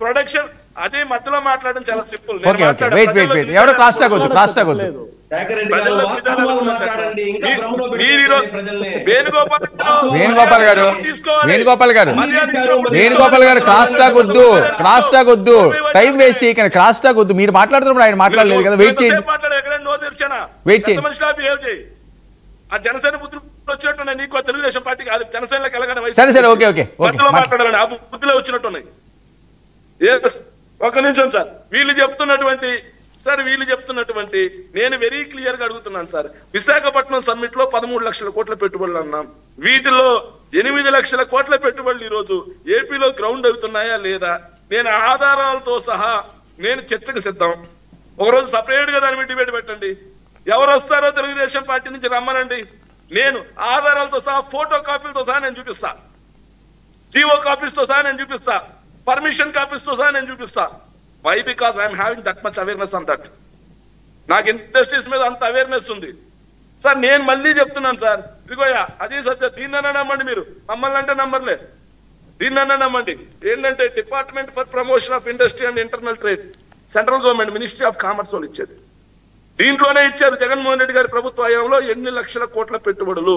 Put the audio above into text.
Production అదే మధ్యలో మాట్లాడడం చాలా సింపుల్. ఎవడో క్లాస్ టాక్ వద్దు, క్లాస్ టాక్ వద్దు. వేణుగోపాల్ గారు క్రాస్ టాక్ వద్దు, క్రాస్ టాక్ వద్దు, టైం వేస్ట్ చేయకండి, క్రాస్ టాక్ వద్దు. మీరు మాట్లాడుతున్నప్పుడు ఆయన మాట్లాడలేదు కదా, వెయిట్ చేయండి, వెయిట్ చేయండి. ఆ జనసేన బుద్ధులు వచ్చినట్టున్నాయి నీకు, తెలుగుదేశం పార్టీ కాదు, జనసేనలోకి వెళ్ళగానే సరే సరే ఓకే ఓకే మాట్లాడాలని ఆ బుద్ధిలో వచ్చినట్టున్నాయి. ఒక నిమిషం సార్, వీళ్ళు చెప్తున్నటువంటి నేను వెరీ క్లియర్ గా అడుగుతున్నాను సార్. విశాఖపట్నం సమ్మిట్ లో 13 లక్షల కోట్ల పెట్టుబడులు అన్నాం. వీటిలో 8 లక్షల కోట్ల పెట్టుబడులు ఈ రోజు ఏపీలో గ్రౌండ్ అవుతున్నాయా లేదా? నేను ఆధారాలతో సహా నేను చర్చకు సిద్ధం. ఒకరోజు సపరేట్ గా దాని మీద డిబేట్ పెట్టండి. ఎవరు వస్తారో తెలుగుదేశం పార్టీ నుంచి రమ్మనండి. నేను ఆధారాలతో సహా, ఫోటో కాపీలతో సహా నేను చూపిస్తా, జీవో కాపీస్ తో సహా నేను చూపిస్తా, పర్మిషన్ కాపీస్ తో సహా నేను చూపిస్తా. Why? Because I'm having that much awareness on that. నాకు ఇండస్ట్రీస్ మీద అంత అవేర్నెస్ ఉంది సార్. నేను మళ్ళీ చెప్తున్నాను సార్, ఇదిగోయా అది సత్య, దీన్నన్నా నమ్మండి. మీరు మమ్మల్ని అంటే నమ్మర్లే, దీన్నన్నా నమ్మండి. ఏంటంటే department for promotion of industry and internal trade, central government ministry of commerce వాళ్ళు ఇచ్చేది. దీంట్లోనే ఇచ్చారు జగన్మోహన్ రెడ్డి గారి ప్రభుత్వ హయాంలో 8 లక్షల కోట్ల పెట్టుబడులు.